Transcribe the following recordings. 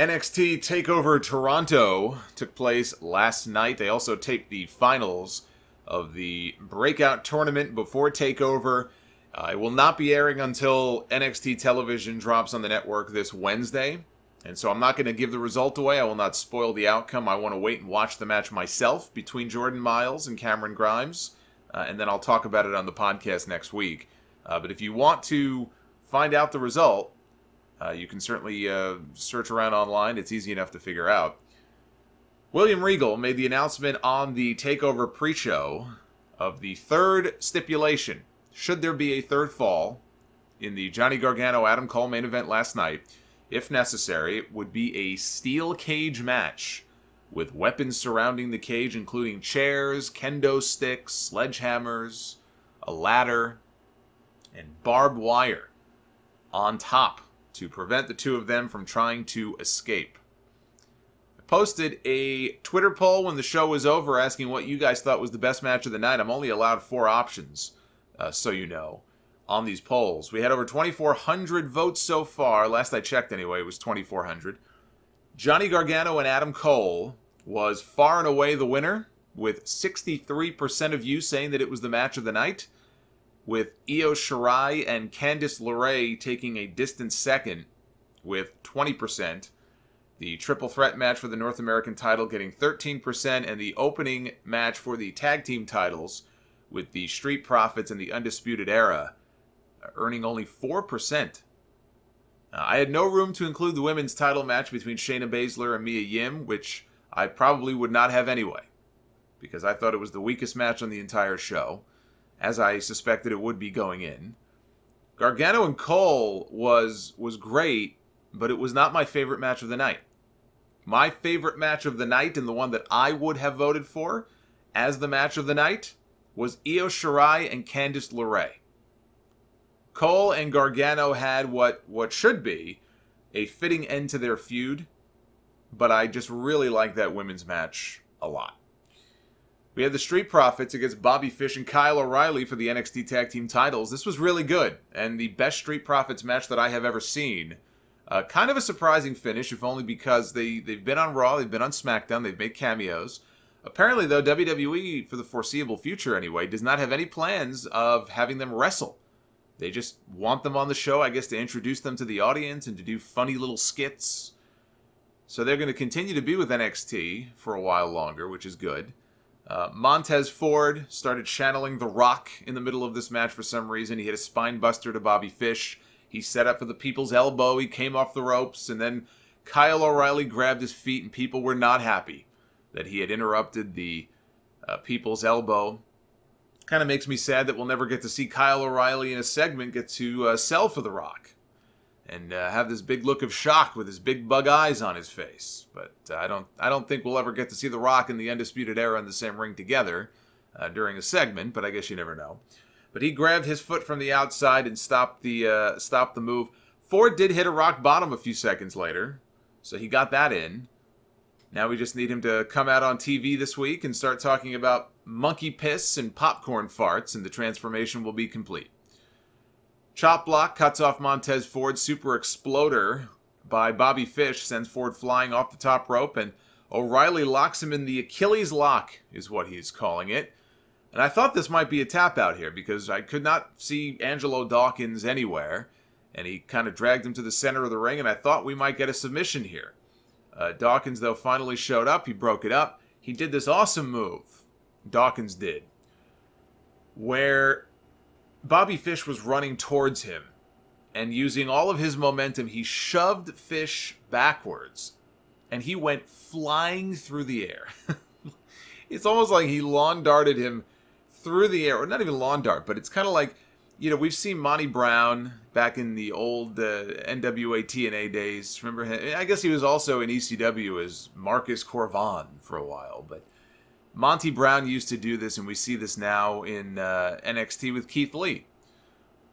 NXT Takeover Toronto took place last night. They also taped the finals of the breakout tournament before Takeover. It will not be airing until NXT television drops on the network this Wednesday. And so I'm not going to give the result away. I will not spoil the outcome. I want to wait and watch the match myself between Jordan Miles and Cameron Grimes. And then I'll talk about it on the podcast next week. But if you want to find out the result, you can certainly search around online. It's easy enough to figure out. William Regal made the announcement on the TakeOver pre-show of the third stipulation. Should there be a third fall in the Johnny Gargano-Adam Cole main event last night, if necessary, it would be a steel cage match with weapons surrounding the cage, including chairs, kendo sticks, sledgehammers, a ladder, and barbed wire on top to prevent the two of them from trying to escape. I posted a Twitter poll when the show was over asking what you guys thought was the best match of the night. I'm only allowed 4 options, so you know, on these polls. We had over 2,400 votes so far. Last I checked anyway, it was 2,400. Johnny Gargano and Adam Cole was far and away the winner, with 63% of you saying that it was the match of the night, with Io Shirai and Candice LeRae taking a distant second with 20%. The triple threat match for the North American title getting 13%, and the opening match for the tag team titles with the Street Profits and the Undisputed Era earning only 4%. I had no room to include the women's title match between Shayna Baszler and Miam, which I probably would not have anyway, because I thought it was the weakest match on the entire show, as I suspected it would be going in. Gargano and Cole was great, but it was not my favorite match of the night. My favorite match of the night, and the one that I would have voted for as the match of the night, was Io Shirai and Candice LeRae. Cole and Gargano had what should be a fitting end to their feud, but I just really like that women's match a lot. We had the Street Profits against Bobby Fish and Kyle O'Reilly for the NXT Tag Team titles. This was really good, and the best Street Profits match that I have ever seen. Kind of a surprising finish, if only because they've been on Raw, they've been on SmackDown, they've made cameos. Apparently, though, WWE, for the foreseeable future anyway, does not have any plans of having them wrestle. They just want them on the show, I guess, to introduce them to the audience and to do funny little skits. So they're going to continue to be with NXT for a while longer, which is good. Montez Ford started channeling The Rock in the middle of this match for some reason. He hit a spine buster to Bobby Fish. He set up for the People's Elbow. He came off the ropes, and then Kyle O'Reilly grabbed his feet, and people were not happy that he had interrupted the People's Elbow. Kind of makes me sad that we'll never get to see Kyle O'Reilly in a segment get to sell for The Rock and have this big look of shock with his big bug eyes on his face. But I don't think we'll ever get to see The Rock and the Undisputed Era in the same ring together during a segment, but I guess you never know. But he grabbed his foot from the outside and stopped the move. Ford did hit a rock bottom a few seconds later, so he got that in. Now we just need him to come out on TV this week and start talking about monkey piss and popcorn farts, and the transformation will be complete. Chop block cuts off Montez Ford's super exploder by Bobby Fish, sends Ford flying off the top rope, and O'Reilly locks him in the Achilles lock, is what he's calling it. And I thought this might be a tap out here, because I could not see Angelo Dawkins anywhere, and he kind of dragged him to the center of the ring, and I thought we might get a submission here. Dawkins, though, finally showed up. He broke it up. He did this awesome move, Dawkins did, where Bobby Fish was running towards him, and using all of his momentum, he shoved Fish backwards, and he went flying through the air. It's almost like he lawn darted him through the air, or not even lawn dart, but it's kind of like, you know, we've seen Monty Brown back in the old NWA TNA days. Remember him? I guess he was also in ECW as Marcus Corvan for a while, but Monty Brown used to do this, and we see this now in NXT with Keith Lee.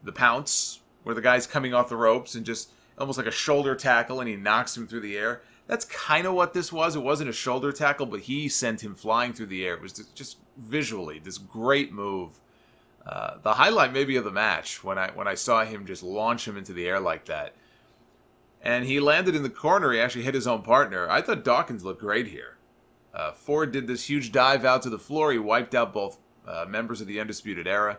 The pounce, where the guy's coming off the ropes and just almost like a shoulder tackle, and he knocks him through the air. That's kind of what this was. It wasn't a shoulder tackle, but he sent him flying through the air. It was just visually this great move. The highlight maybe of the match, when I saw him just launch him into the air like that. And he landed in the corner. He actually hit his own partner. I thought Dawkins looked great here. Ford did this huge dive out to the floor. He wiped out both members of the Undisputed Era.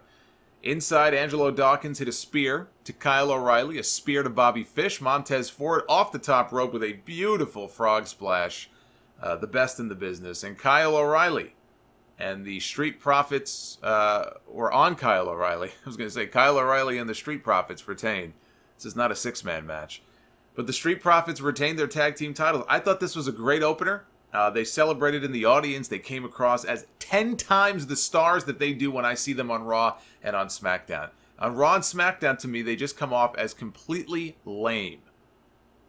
Inside, Angelo Dawkins hit a spear to Kyle O'Reilly, a spear to Bobby Fish. Montez Ford off the top rope with a beautiful frog splash. The best in the business. And Kyle O'Reilly and the Street Profits were on Kyle O'Reilly. I was going to say Kyle O'Reilly and the Street Profits retained. This is not a six-man match. But the Street Profits retained their tag team titles. I thought this was a great opener. They celebrated in the audience. They came across as 10 times the stars that they do when I see them on Raw and on SmackDown. On Raw and SmackDown, to me, they just come off as completely lame.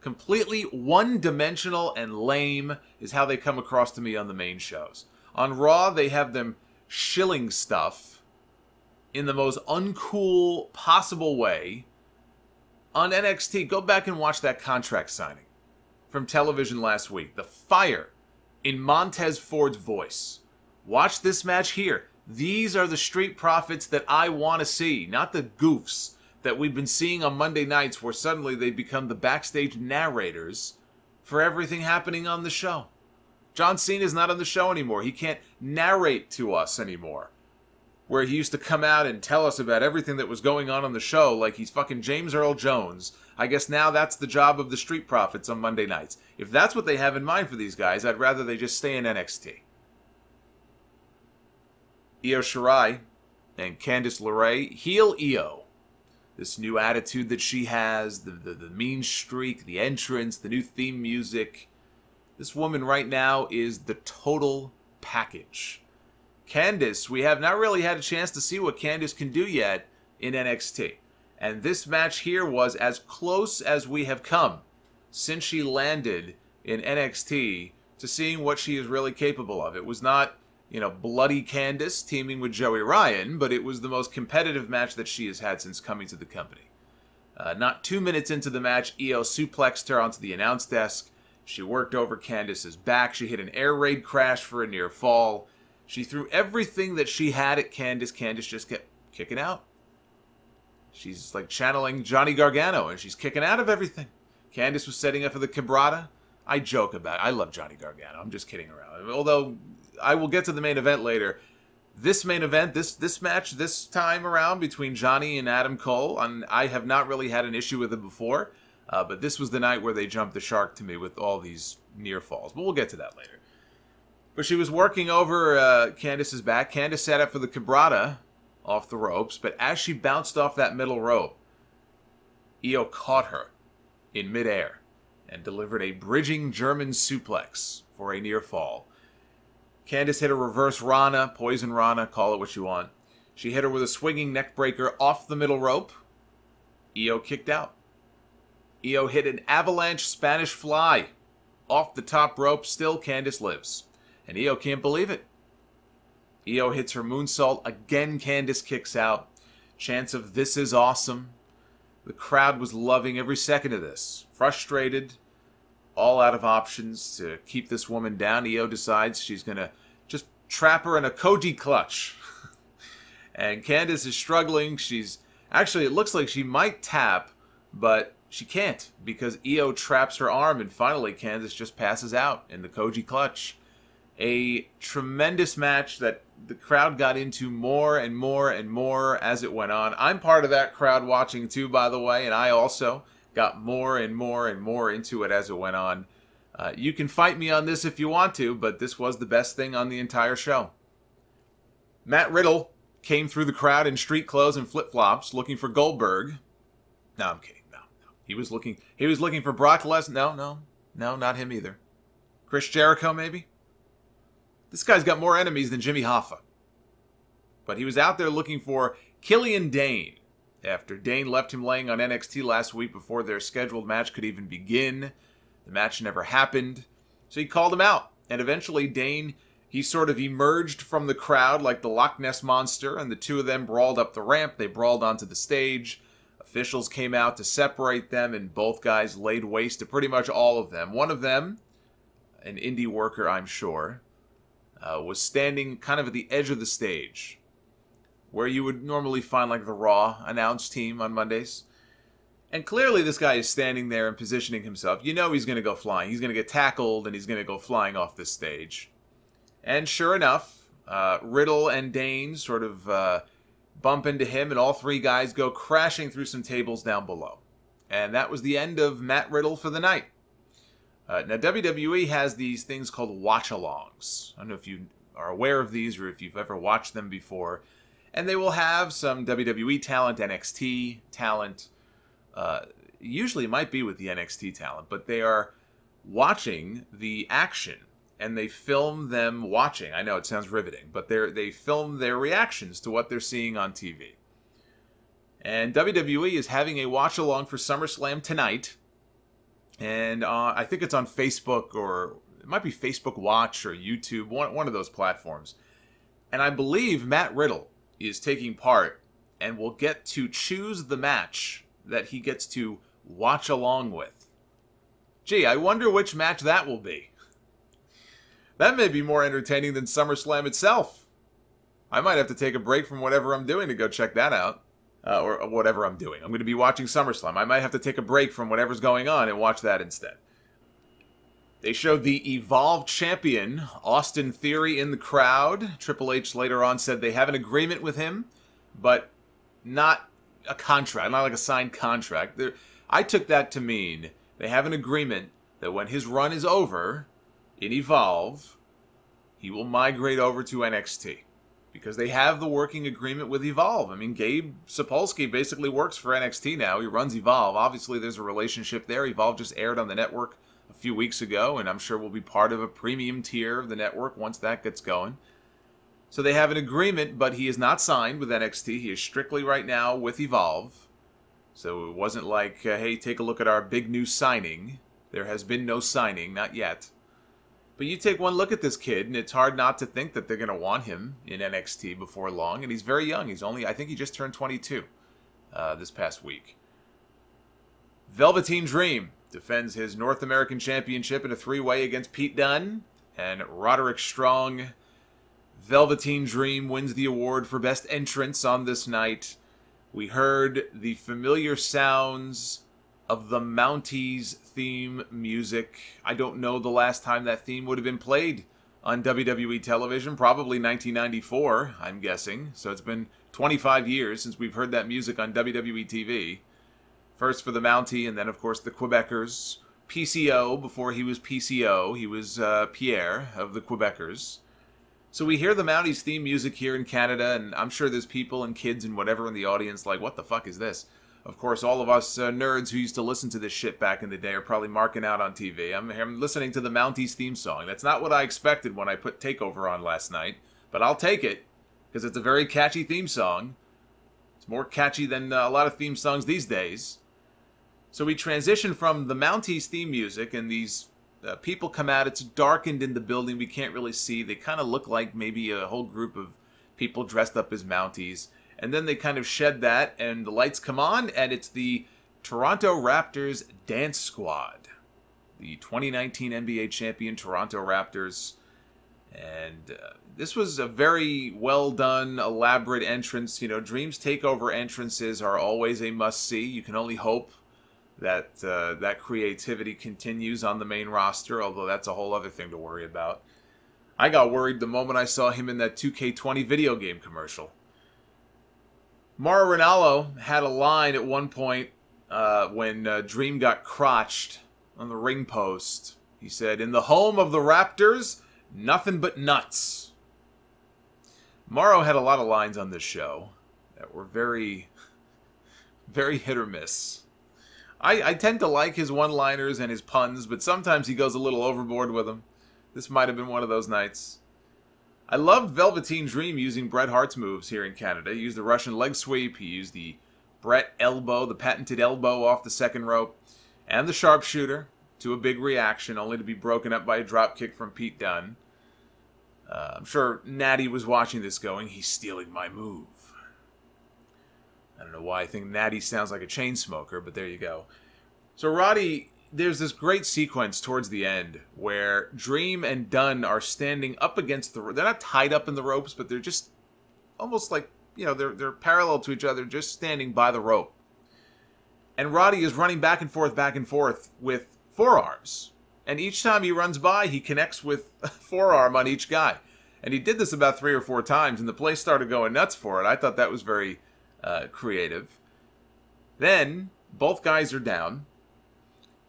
Completely one-dimensional and lame is how they come across to me on the main shows. On Raw, they have them shilling stuff in the most uncool possible way. On NXT, go back and watch that contract signing from television last week. The fire in Montez Ford's voice. Watch this match here. These are the Street Profits that I want to see, not the goofs that we've been seeing on Monday nights where suddenly they become the backstage narrators for everything happening on the show. John Cena's not on the show anymore. He can't narrate to us anymore. Where he used to come out and tell us about everything that was going on the show like he's fucking James Earl Jones. I guess now that's the job of the Street Profits on Monday nights. If that's what they have in mind for these guys, I'd rather they just stay in NXT. Io Shirai and Candice LeRae, heel Io. This new attitude that she has, the mean streak, the entrance, the new theme music. This woman right now is the total package. Candice, we have not really had a chance to see what Candice can do yet in NXT. And this match here was as close as we have come since she landed in NXT to seeing what she is really capable of. It was not, bloody Candice teaming with Joey Ryan, but it was the most competitive match that she has had since coming to the company. Not 2 minutes into the match, Io suplexed her onto the announce desk. She worked over Candice's back. She hit an air raid crash for a near fall. She threw everything that she had at Candice. Candice just kept kicking out. She's like channeling Johnny Gargano, and she's kicking out of everything. Candice was setting up for the Quebrada. I joke about it. I love Johnny Gargano. I'm just kidding around. Although, I will get to the main event later. This main event, this match, this time around between Johnny and Adam Cole, I have not really had an issue with it before. But this was the night where they jumped the shark to me with all these near falls. But we'll get to that later. But she was working over Candice's back. Candice set up for the Quebrada off the ropes. But as she bounced off that middle rope, Io caught her in midair and delivered a bridging German suplex for a near fall. Candice hit a reverse Rana, poison Rana, call it what you want. She hit her with a swinging neck breaker off the middle rope. Io kicked out. Io hit an avalanche Spanish fly off the top rope. Still, Candice lives. And Io can't believe it. Io hits her moonsault. Again, Candice kicks out. Chants of "This is awesome." The crowd was loving every second of this. Frustrated, all out of options to keep this woman down. Io decides she's going to just trap her in a Koji clutch. And Candice is struggling. Actually, it looks like she might tap, but she can't because Io traps her arm, and finally Candice just passes out in the Koji clutch. A tremendous match that the crowd got into more and more and more as it went on. I'm part of that crowd watching too, by the way, and I also got more and more and more into it as it went on. You can fight me on this if you want to, but this was the best thing on the entire show. Matt Riddle came through the crowd in street clothes and flip-flops looking for Goldberg. No, I'm kidding. No. He was looking for Brock Lesnar. No, not him either. Chris Jericho, maybe? This guy's got more enemies than Jimmy Hoffa. But he was out there looking for Killian Dane after Dane left him laying on NXT last week before their scheduled match could even begin. The match never happened, so he called him out. And eventually Dane, he sort of emerged from the crowd like the Loch Ness Monster, and the two of them brawled up the ramp. They brawled onto the stage. Officials came out to separate them, and both guys laid waste to pretty much all of them. One of them, an indie worker, I'm sure, was standing kind of at the edge of the stage, where you would normally find like the Raw announce team on Mondays. And clearly this guy is standing there and positioning himself. You know he's going to go flying. He's going to get tackled and he's going to go flying off this stage. And sure enough, Riddle and Dane sort of bump into him, and all three guys go crashing through some tables down below. And that was the end of Matt Riddle for the night. Now, WWE has these things called watch-alongs. I don't know if you are aware of these or if you've ever watched them before. And they will have some WWE talent, NXT talent. Usually it might be with the NXT talent, but they are watching the action. And they film them watching. I know it sounds riveting, but they film their reactions to what they're seeing on TV. And WWE is having a watch-along for SummerSlam tonight. And I think it's on Facebook, or it might be Facebook Watch or YouTube, one of those platforms. And I believe Matt Riddle is taking part and will get to choose the match that he gets to watch along with. Gee, I wonder which match that will be. That may be more entertaining than SummerSlam itself. I might have to take a break from whatever I'm doing to go check that out. Or whatever I'm doing. I'm going to be watching SummerSlam. I might have to take a break from whatever's going on and watch that instead. They showed the Evolve champion, Austin Theory, in the crowd. Triple H later on said they have an agreement with him, but not a contract, not like a signed contract. I took that to mean they have an agreement that when his run is over in Evolve, he will migrate over to NXT. Because they have the working agreement with Evolve. I mean, Gabe Sapolsky basically works for NXT now. He runs Evolve. Obviously, there's a relationship there. Evolve just aired on the network a few weeks ago, and I'm sure will be part of a premium tier of the network once that gets going. So they have an agreement, but he is not signed with NXT. He is strictly right now with Evolve. So it wasn't like, hey, take a look at our big new signing. There has been no signing, not yet. But you take one look at this kid, and it's hard not to think that they're going to want him in NXT before long. And he's very young. He's only, I think he just turned 22 this past week. Velveteen Dream defends his North American Championship in a three-way against Pete Dunne and Roderick Strong. Velveteen Dream wins the award for Best Entrance on this night. We heard the familiar sounds of the Mounties theme music. I don't know the last time that theme would have been played on WWE television. Probably 1994, I'm guessing. So it's been 25 years since we've heard that music on WWE TV. First for the Mountie, and then, of course, the Quebecers. PCO, before he was PCO, he was Pierre of the Quebecers. So we hear the Mounties theme music here in Canada, and I'm sure there's people and kids and whatever in the audience like, what the fuck is this? Of course, all of us nerds who used to listen to this shit back in the day are probably marking out on TV. I'm listening to the Mounties theme song. That's not what I expected when I put TakeOver on last night, but I'll take it, because it's a very catchy theme song. It's more catchy than a lot of theme songs these days. So we transition from the Mounties theme music, and these people come out. It's darkened in the building. We can't really see. They kind of look like maybe a whole group of people dressed up as Mounties. And then they kind of shed that, and the lights come on, and it's the Toronto Raptors Dance Squad. The 2019 NBA champion Toronto Raptors. And this was a very well-done, elaborate entrance. You know, Dream's TakeOver entrances are always a must-see. You can only hope that that creativity continues on the main roster, although that's a whole other thing to worry about. I got worried the moment I saw him in that 2K20 video game commercial. Mauro Ranallo had a line at one point when Dream got crotched on the ring post. He said, "In the home of the Raptors, nothing but nuts." Mauro had a lot of lines on this show that were very, very hit or miss. I tend to like his one-liners and his puns, but sometimes he goes a little overboard with them. This might have been one of those nights. I loved Velveteen Dream using Bret Hart's moves here in Canada. He used the Russian leg sweep. He used the Bret elbow, the patented elbow off the second rope, and the sharpshooter to a big reaction, only to be broken up by a drop kick from Pete Dunne. I'm sure Natty was watching this going, he's stealing my move. I don't know why I think Natty sounds like a chain smoker, but there you go. So Roddy, there's this great sequence towards the end where Dream and Dunne are standing up against the... They're not tied up in the ropes, but they're just almost like, you know, they're parallel to each other, just standing by the rope. And Roddy is running back and forth with forearms. And each time he runs by, he connects with a forearm on each guy. And he did this about 3 or 4 times, and the place started going nuts for it. I thought that was very creative. Then, both guys are down.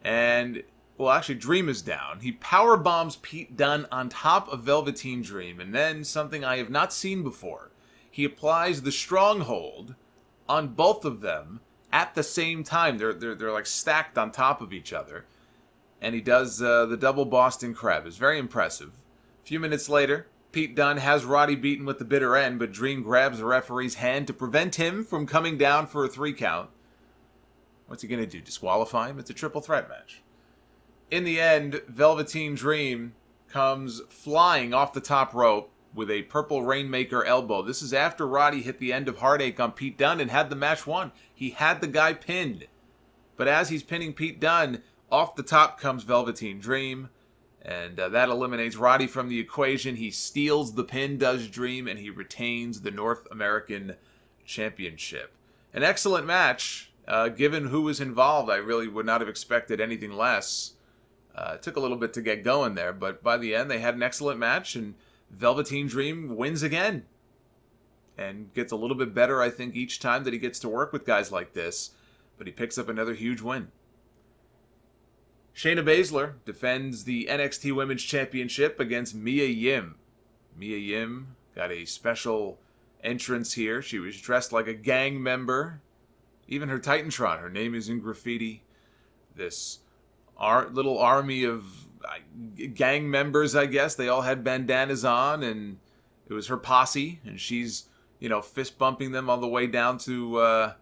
And, well, actually, Dream is down. He power bombs Pete Dunne on top of Velveteen Dream. And then, something I have not seen before. He applies the stronghold on both of them at the same time. They're like stacked on top of each other. And he does the double Boston Crab. It's very impressive. A few minutes later, Pete Dunne has Roddy beaten with the bitter end, but Dream grabs the referee's hand to prevent him from coming down for a 3 count. What's he going to do? Disqualify him? It's a triple threat match. In the end, Velveteen Dream comes flying off the top rope with a purple Rainmaker elbow. This is after Roddy hit the end of Heartache on Pete Dunne and had the match won. He had the guy pinned. But as he's pinning Pete Dunne, off the top comes Velveteen Dream. And that eliminates Roddy from the equation. He steals the pin, does Dream, and he retains the North American Championship. An excellent match. Given who was involved, I really would not have expected anything less. It took a little bit to get going there, but by the end, they had an excellent match, and Velveteen Dream wins again. And gets a little bit better, I think, each time that he gets to work with guys like this. But he picks up another huge win. Shayna Baszler defends the NXT Women's Championship against Mia Yim. Mia Yim got a special entrance here. She was dressed like a gang member. Even her Titantron, her name is in graffiti. This little army of gang members, I guess. They all had bandanas on, and it was her posse, and she's, fist bumping them on the way down to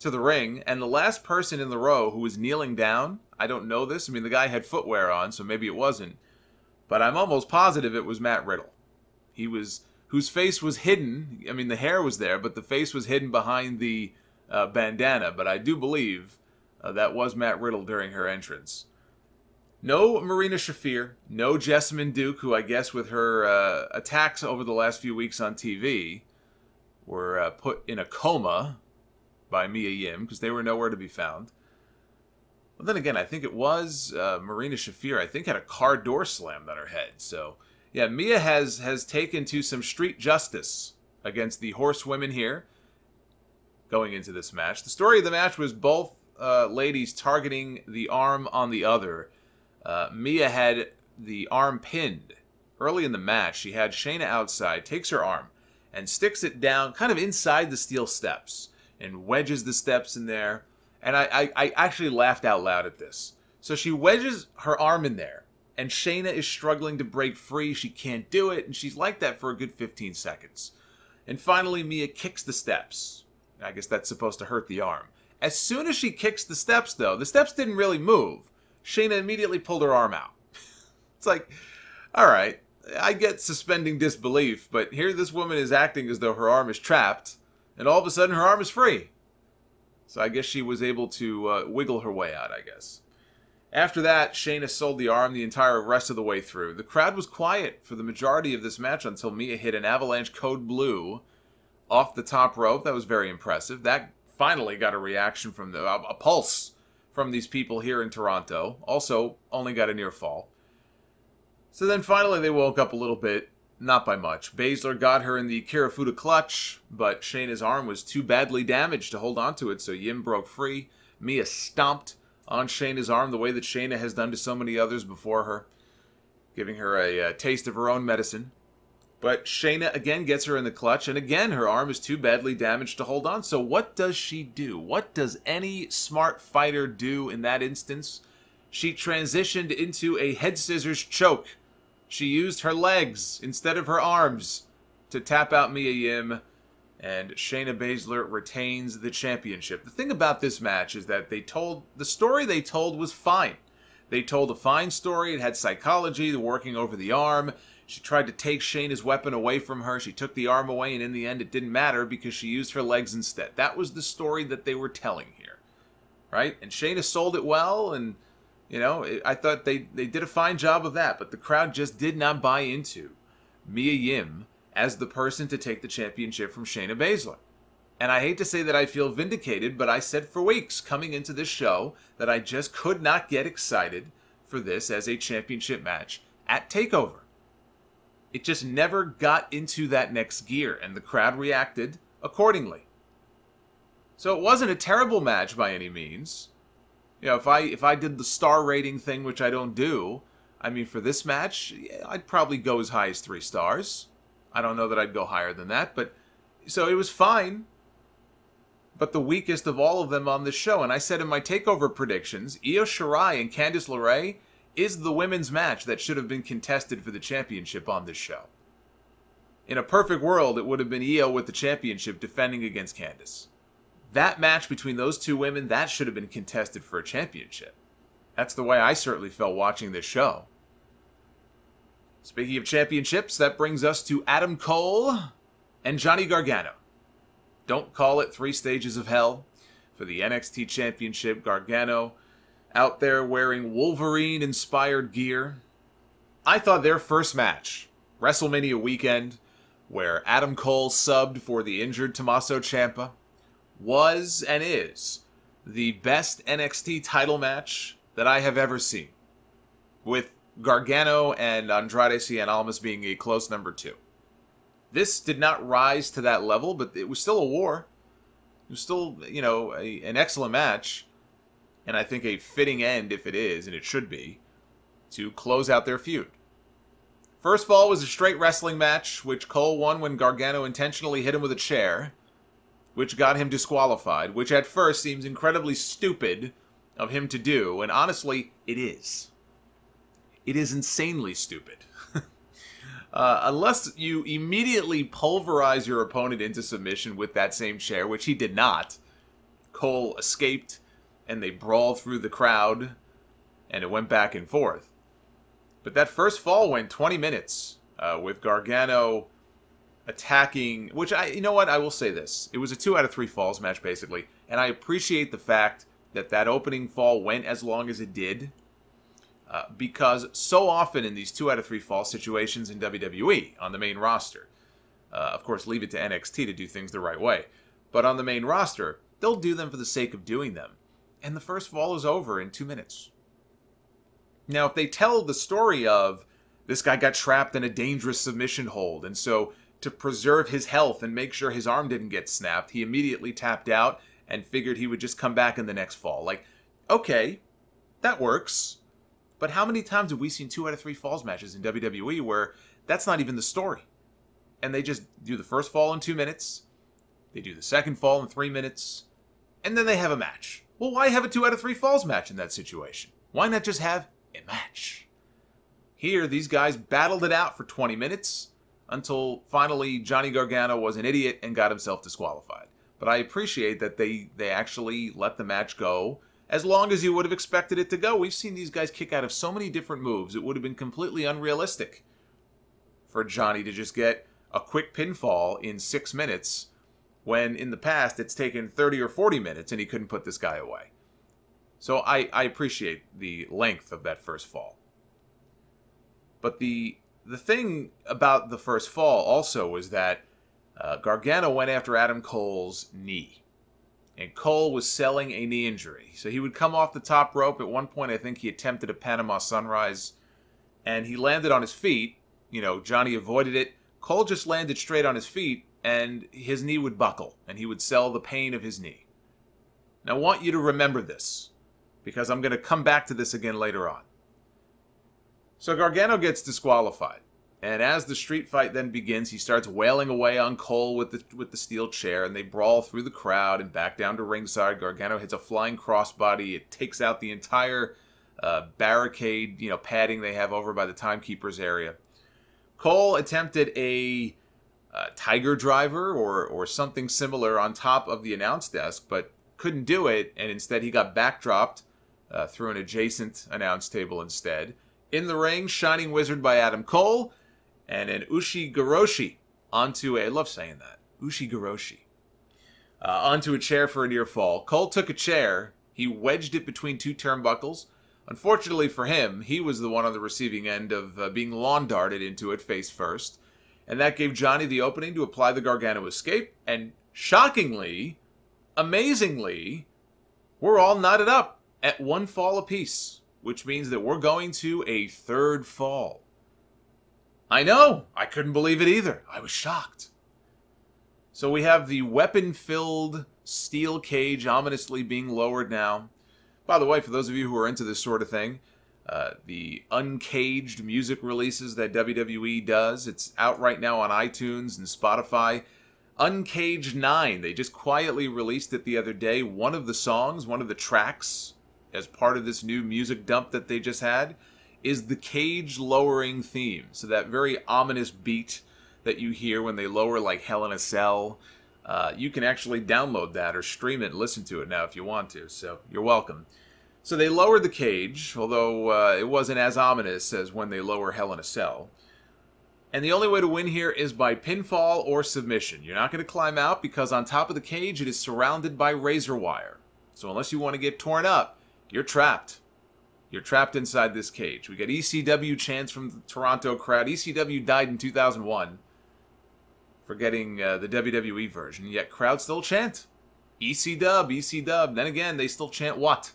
the ring. And the last person in the row who was kneeling down, I don't know this. I mean, the guy had footwear on, so maybe it wasn't. But I'm almost positive it was Matt Riddle. Whose face was hidden. I mean, the hair was there, but the face was hidden behind the bandana. But I do believe that was Matt Riddle during her entrance. No Marina Shafir, no Jessamine Duke, who I guess with her attacks over the last few weeks on TV were put in a coma by Mia Yim because they were nowhere to be found. But then again, I think it was Marina Shafir, I think had a car door slammed on her head. So, yeah, Mia has taken to some street justice against the horsewomen here going into this match. The story of the match was both ladies targeting the arm on the other. Mia had the arm pinned. Early in the match, she had Shayna outside, takes her arm, and sticks it down kind of inside the steel steps, and wedges the steps in there. And I actually laughed out loud at this. So she wedges her arm in there, and Shayna is struggling to break free. She can't do it, and she's like that for a good 15 seconds. And finally, Mia kicks the steps. I guess that's supposed to hurt the arm. As soon as she kicks the steps, though, the steps didn't really move. Shayna immediately pulled her arm out. It's like, all right, I get suspending disbelief, but here this woman is acting as though her arm is trapped, and all of a sudden her arm is free. So I guess she was able to wiggle her way out, I guess. After that, Shayna sold the arm the entire rest of the way through. The crowd was quiet for the majority of this match until Mia hit an avalanche code blue off the top rope. That was very impressive. That finally got a reaction from a pulse from these people here in Toronto. Also, only got a near fall. So then finally they woke up a little bit. Not by much. Baszler got her in the Kirifuda clutch, but Shayna's arm was too badly damaged to hold onto it, so Yim broke free. Mia stomped on Shayna's arm the way that Shayna has done to so many others before her, giving her a taste of her own medicine. But Shayna again gets her in the clutch, and again her arm is too badly damaged to hold on. So what does she do? What does any smart fighter do in that instance? She transitioned into a head scissors choke. She used her legs instead of her arms to tap out Mia Yim, and Shayna Baszler retains the championship. The thing about this match is that the story they told was fine. They told a fine story. It had psychology, the working over the arm. She tried to take Shayna's weapon away from her. She took the arm away, and in the end it didn't matter because she used her legs instead. That was the story that they were telling here, right? And Shayna sold it well, and I thought they did a fine job of that, but the crowd just did not buy into Mia Yim as the person to take the championship from Shayna Baszler. And I hate to say that I feel vindicated, but I said for weeks coming into this show that I just could not get excited for this as a championship match at TakeOver. It just never got into that next gear, and the crowd reacted accordingly. So it wasn't a terrible match by any means. You know, if I did the star rating thing, which I don't do, I mean, for this match, I'd probably go as high as 3 stars. I don't know that I'd go higher than that, but so it was fine. But the weakest of all of them on this show, and I said in my TakeOver predictions, Io Shirai and Candice LeRae is the women's match that should have been contested for the championship on this show. In a perfect world, it would have been Io with the championship defending against Candice. That match between those two women, that should have been contested for a championship. That's the way I certainly felt watching this show. Speaking of championships, that brings us to Adam Cole and Johnny Gargano. Don't call it 3 stages of hell for the NXT Championship. Gargano out there wearing Wolverine-inspired gear. I thought their first match, WrestleMania weekend, where Adam Cole subbed for the injured Tommaso Ciampa, was and is the best NXT title match that I have ever seen, with Gargano and Andrade Cien Almas being a close number 2. This did not rise to that level, but it was still a war. It was still, you know, an excellent match, and I think a fitting end, if it is, and it should be, to close out their feud. First fall was a straight wrestling match, which Cole won when Gargano intentionally hit him with a chair, which got him disqualified, which at first seems incredibly stupid of him to do, and honestly, it is. It is insanely stupid. Unless you immediately pulverize your opponent into submission with that same chair, which he did not. Cole escaped, and they brawled through the crowd, and it went back and forth. But that first fall went 20 minutes, with Gargano attacking, which you know what, I will say this. It was a 2 out of 3 falls match, basically, and I appreciate the fact that that opening fall went as long as it did. Because so often in these 2 out of 3 fall situations in WWE on the main roster, of course leave it to NXT to do things the right way, but on the main roster, they'll do them for the sake of doing them. And the first fall is over in 2 minutes. Now, if they tell the story of this guy got trapped in a dangerous submission hold, and so to preserve his health and make sure his arm didn't get snapped, he immediately tapped out and figured he would just come back in the next fall. Like, okay, that works. But how many times have we seen 2 out of 3 falls matches in WWE where that's not even the story? And they just do the first fall in 2 minutes, they do the second fall in 3 minutes, and then they have a match. Well, why have a 2 out of 3 falls match in that situation? Why not just have a match? Here, these guys battled it out for 20 minutes until finally Johnny Gargano was an idiot and got himself disqualified. But I appreciate that they actually let the match go as long as you would have expected it to go. We've seen these guys kick out of so many different moves, it would have been completely unrealistic for Johnny to just get a quick pinfall in 6 minutes, when in the past it's taken 30 or 40 minutes and he couldn't put this guy away. So I appreciate the length of that first fall. But the thing about the first fall also was that Gargano went after Adam Cole's knee. And Cole was selling a knee injury. So he would come off the top rope. At one point, I think he attempted a Panama Sunrise. And he landed on his feet. You know, Johnny avoided it. Cole just landed straight on his feet, and his knee would buckle. And he would sell the pain of his knee. Now, I want you to remember this, because I'm going to come back to this again later on. So Gargano gets disqualified. And as the street fight then begins, he starts wailing away on Cole with the steel chair, and they brawl through the crowd and back down to ringside. Gargano hits a flying crossbody. It takes out the entire barricade, padding they have over by the timekeeper's area. Cole attempted a Tiger Driver or something similar on top of the announce desk, but couldn't do it, and instead he got backdropped through an adjacent announce table instead. In the ring, Shining Wizard by Adam Cole, and an Ushi-Goroshi onto I love saying that, Ushi-Goroshi, onto a chair for a near fall. Cole took a chair, he wedged it between 2 turnbuckles. Unfortunately for him, he was the one on the receiving end of being lawn darted into it face first, and that gave Johnny the opening to apply the Gargano escape, and shockingly, amazingly, we're all knotted up at 1 fall apiece, which means that we're going to a 3rd fall. I know, I couldn't believe it either. I was shocked. So we have the weapon-filled steel cage ominously being lowered now. By the way, for those of you who are into this sort of thing, the uncaged music releases that WWE does, it's out right now on iTunes and Spotify. Uncaged 9, they just quietly released it the other day. One of the songs, one of the tracks, as part of this new music dump that they just had, is the cage lowering theme. So that very ominous beat that you hear when they lower like Hell in a Cell. You can actually download that or stream it and listen to it now if you want to, so you're welcome. So they lowered the cage, although it wasn't as ominous as when they lower Hell in a Cell. And the only way to win here is by pinfall or submission. You're not going to climb out because on top of the cage it is surrounded by razor wire. So unless you want to get torn up, you're trapped. You're trapped inside this cage. We got ECW chants from the Toronto crowd. ECW died in 2001. Forgetting the WWE version, yet crowd still chant. EC-Dub, EC-Dub. Then again, they still chant what?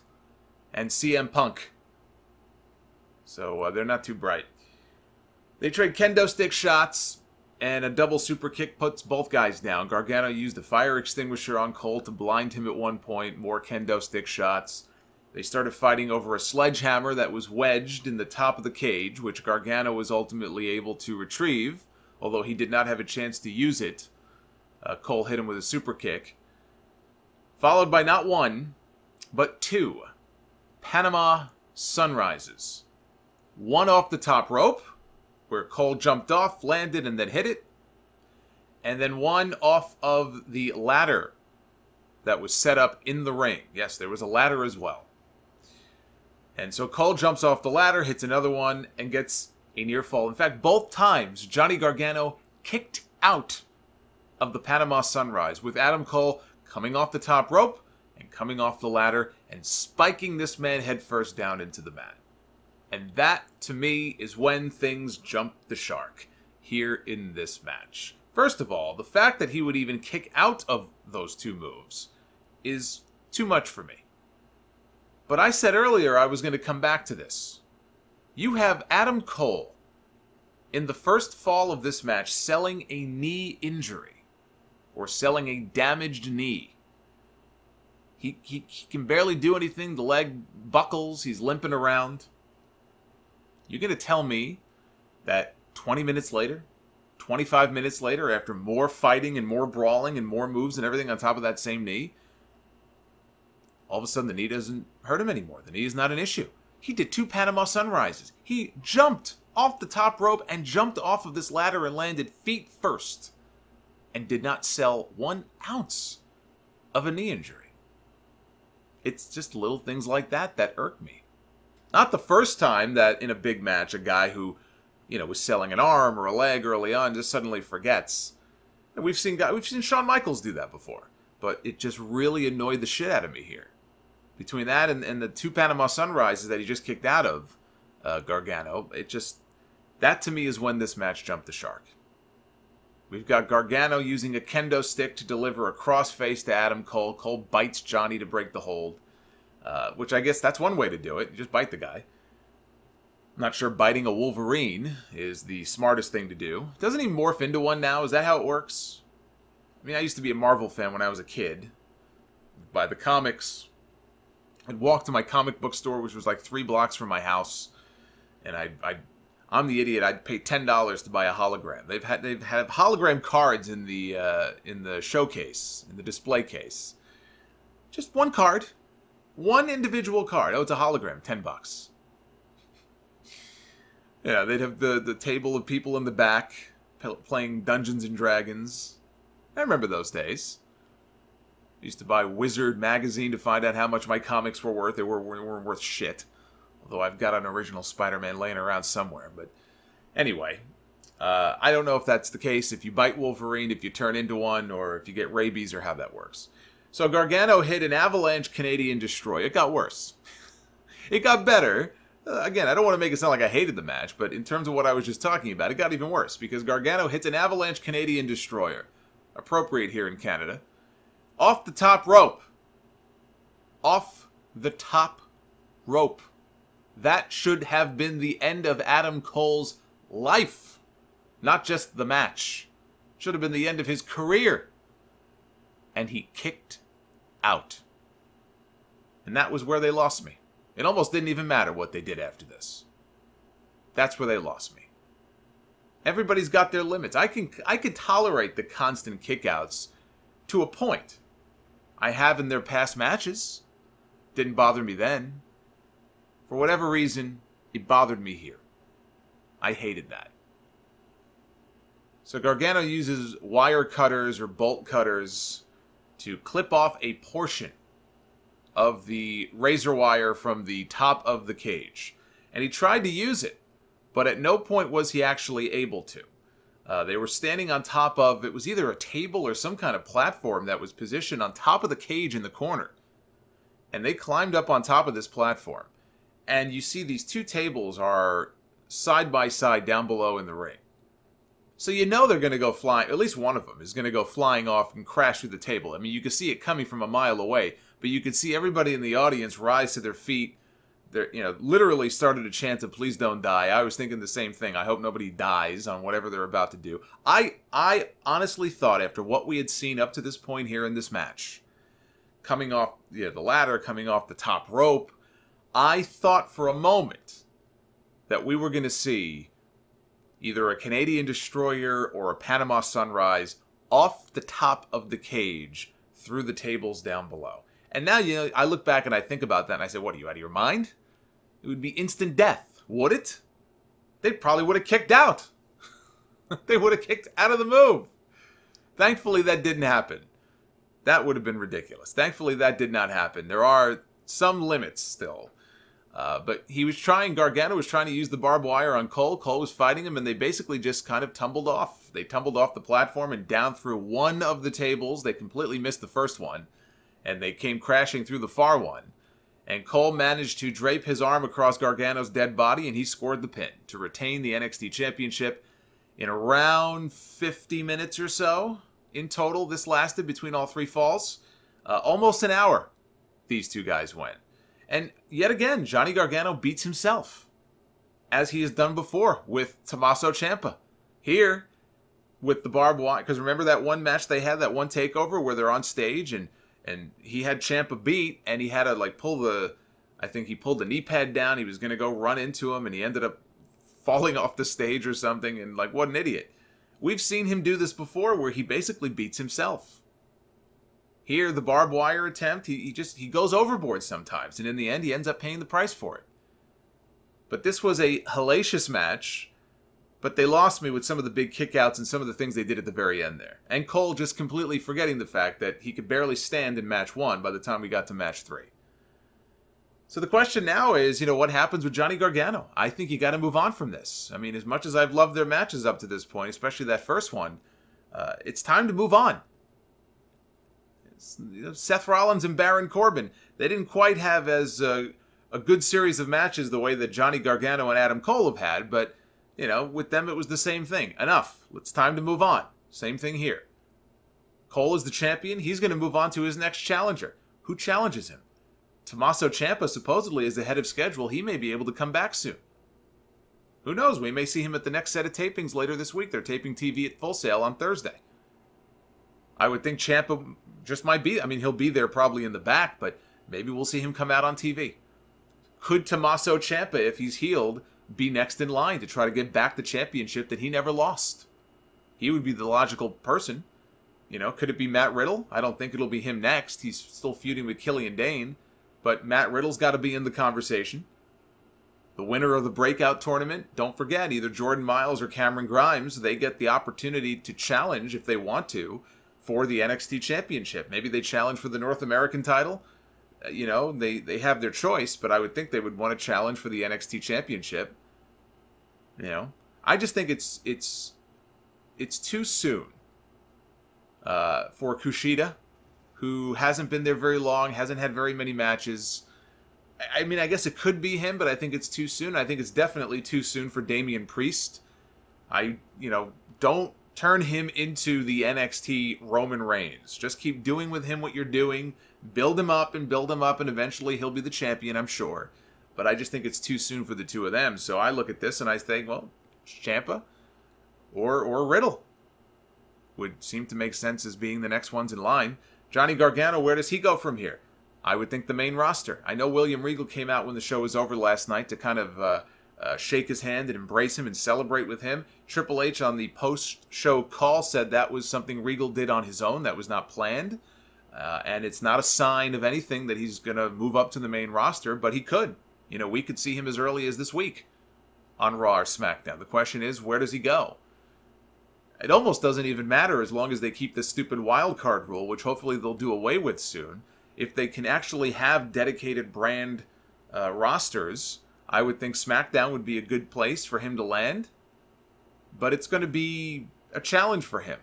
And CM Punk. So they're not too bright. They trade kendo stick shots, and a double super kick puts both guys down. Gargano used a fire extinguisher on Cole to blind him at one point. More kendo stick shots. They started fighting over a sledgehammer that was wedged in the top of the cage, which Gargano was ultimately able to retrieve, although he did not have a chance to use it. Cole hit him with a super kick. Followed by not 1, but 2 Panama Sunrises. One off the top rope, where Cole jumped off, landed, and then hit it. And then one off of the ladder that was set up in the ring. Yes, there was a ladder as well. And so Cole jumps off the ladder, hits another one, and gets a near fall. In fact, both times, Johnny Gargano kicked out of the Panama Sunrise, with Adam Cole coming off the top rope and coming off the ladder and spiking this man headfirst down into the mat. And that, to me, is when things jumped the shark here in this match. First of all, the fact that he would even kick out of those 2 moves is too much for me. But I said earlier I was going to come back to this. You have Adam Cole, in the first fall of this match, selling a knee injury, or selling a damaged knee. He can barely do anything. The leg buckles. He's limping around. You're going to tell me that 20 minutes later, 25 minutes later, after more fighting and more brawling and more moves and everything on top of that same knee, all of a sudden the knee doesn't hurt him anymore. The knee is not an issue. He did 2 Panama Sunrises. He jumped off the top rope and jumped off of this ladder and landed feet first, and did not sell 1 ounce of a knee injury. It's just little things like that that irk me. Not the first time that in a big match a guy who, was selling an arm or a leg early on just suddenly forgets. And we've seen Shawn Michaels do that before, but it just really annoyed the shit out of me here. Between that and the 2 Panama Sunrises that he just kicked out of Gargano, that to me is when this match jumped the shark. We've got Gargano using a kendo stick to deliver a crossface to Adam Cole. Cole bites Johnny to break the hold. Which I guess that's one way to do it. You just bite the guy. I'm not sure biting a Wolverine is the smartest thing to do. Doesn't he morph into one now? Is that how it works? I mean, I used to be a Marvel fan when I was a kid. Buy the comics. I'd walk to my comic book store, which was like 3 blocks from my house. And I'm the idiot. I'd pay $10 to buy a hologram. They've had hologram cards in the showcase, in the display case. Just one card. One individual card. Oh, it's a hologram. $10. Yeah, they'd have the table of people in the back playing Dungeons and Dragons. I remember those days. I used to buy Wizard magazine to find out how much my comics were worth. They weren't worth shit. Although I've got an original Spider-Man laying around somewhere. But anyway, I don't know if that's the case. If you bite Wolverine, if you turn into one, or if you get rabies, or how that works. So Gargano hit an avalanche Canadian Destroy. It got worse. It got better. Again, I don't want to make it sound like I hated the match, but in terms of what I was just talking about, it got even worse, because Gargano hits an avalanche Canadian Destroyer. appropriate here in Canada. Off the top rope. Off the top rope. That should have been the end of Adam Cole's life. Not just the match. Should have been the end of his career. And he kicked out. And that was where they lost me. It almost didn't even matter what they did after this. That's where they lost me. Everybody's got their limits. I could tolerate the constant kickouts to a point. I have in their past matches. Didn't bother me then. For whatever reason, it bothered me here. I hated that. So Gargano uses wire cutters or bolt cutters to clip off a portion of the razor wire from the top of the cage. And he tried to use it, but at no point was he actually able to. They were standing on top of, it was either a table or some kind of platform that was positioned on top of the cage in the corner. And they climbed up on top of this platform. And you see these two tables are side by side down below in the ring. So you know they're going to go flying, at least one of them is going to go flying off and crash through the table. I mean, you can see it coming from a mile away, but you could see everybody in the audience rise to their feet. They're, literally started to chant of "Please don't die." I was thinking the same thing. I hope nobody dies on whatever they're about to do. I honestly thought after what we had seen up to this point here in this match, coming off the ladder, coming off the top rope, I thought for a moment that we were going to see either a Canadian Destroyer or a Panama Sunrise off the top of the cage through the tables down below. And now, I look back and I think about that and I say, what, are you out of your mind? It would be instant death, would it? They probably would have kicked out. They would have kicked out of the move. Thankfully, that didn't happen. That would have been ridiculous. Thankfully, that did not happen. There are some limits still. But Gargano was trying to use the barbed wire on Cole. Cole was fighting him, and they basically just kind of tumbled off. They tumbled off the platform and down through one of the tables. They completely missed the first one, and they came crashing through the far one. And Cole managed to drape his arm across Gargano's dead body, and he scored the pin to retain the NXT Championship in around 50 minutes or so. In total, this lasted between all three falls. Almost an hour, these two guys went. And yet again, Johnny Gargano beats himself, as he has done before with Tommaso Ciampa. Here, with the barbed wire, because remember that one match they had, that one takeover where they're on stage, and he had Ciampa beat, and he had to I think he pulled the knee pad down, he was going to go run into him, and he ended up falling off the stage or something, and what an idiot. We've seen him do this before, where he basically beats himself. Here, the barbed wire attempt, he goes overboard sometimes, and in the end, he ends up paying the price for it. But this was a hellacious match, but they lost me with some of the big kickouts and some of the things they did at the very end there. And Cole just completely forgetting the fact that he could barely stand in match 1 by the time we got to match 3. So the question now is, what happens with Johnny Gargano? I think you got to move on from this. I mean, as much as I've loved their matches up to this point, especially that first one, it's time to move on. Seth Rollins and Baron Corbin, they didn't quite have as a good series of matches the way that Johnny Gargano and Adam Cole have had, but, with them it was the same thing. Enough. It's time to move on. Same thing here. Cole is the champion. He's going to move on to his next challenger. Who challenges him? Tommaso Ciampa supposedly is ahead of schedule. He may be able to come back soon. Who knows? We may see him at the next set of tapings later this week. They're taping TV at Full Sail on Thursday. I would think Ciampa just might be, he'll be there probably in the back, but maybe we'll see him come out on TV. Could Tommaso Ciampa, if he's healed, be next in line to try to get back the championship that he never lost? He would be the logical person. Could it be Matt Riddle? I don't think it'll be him next. He's still feuding with Killian Dane, but Matt Riddle's got to be in the conversation. The winner of the breakout tournament, don't forget, either Jordan Miles or Cameron Grimes, they get the opportunity to challenge, if they want to, for the NXT Championship. Maybe they challenge for the North American title. They have their choice, but I would think they would want to challenge for the NXT Championship. I just think it's too soon for Kushida, who hasn't been there very long, hasn't had very many matches. I guess it could be him, but I think it's too soon. I think it's definitely too soon for Damian Priest. Don't turn him into the NXT Roman Reigns. Just keep doing with him what you're doing. Build him up, and eventually he'll be the champion, I'm sure. But I just think it's too soon for the two of them. So I look at this and I think, well, Ciampa or Riddle would seem to make sense as being the next ones in line. Johnny Gargano, where does he go from here? I would think the main roster. I know William Regal came out when the show was over last night to kind of shake his hand and embrace him and celebrate with him. Triple H on the post-show call said that was something Regal did on his own. That was not planned. And it's not a sign of anything that he's going to move up to the main roster, but he could. You know, we could see him as early as this week on Raw or SmackDown. The question is, where does he go? It almost doesn't even matter as long as they keep this stupid wild card rule, which hopefully they'll do away with soon. If they can actually have dedicated brand rosters, I would think SmackDown would be a good place for him to land. But it's going to be a challenge for him.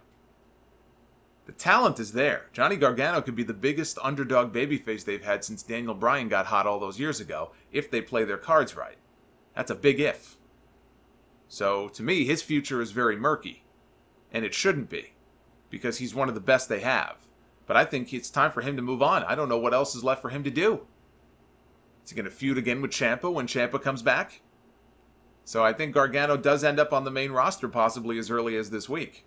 The talent is there. Johnny Gargano could be the biggest underdog babyface they've had since Daniel Bryan got hot all those years ago, if they play their cards right. That's a big if. So, to me, his future is very murky. And it shouldn't be, because he's one of the best they have. But I think it's time for him to move on. I don't know what else is left for him to do. Is he going to feud again with Ciampa when Ciampa comes back? So I think Gargano does end up on the main roster possibly as early as this week.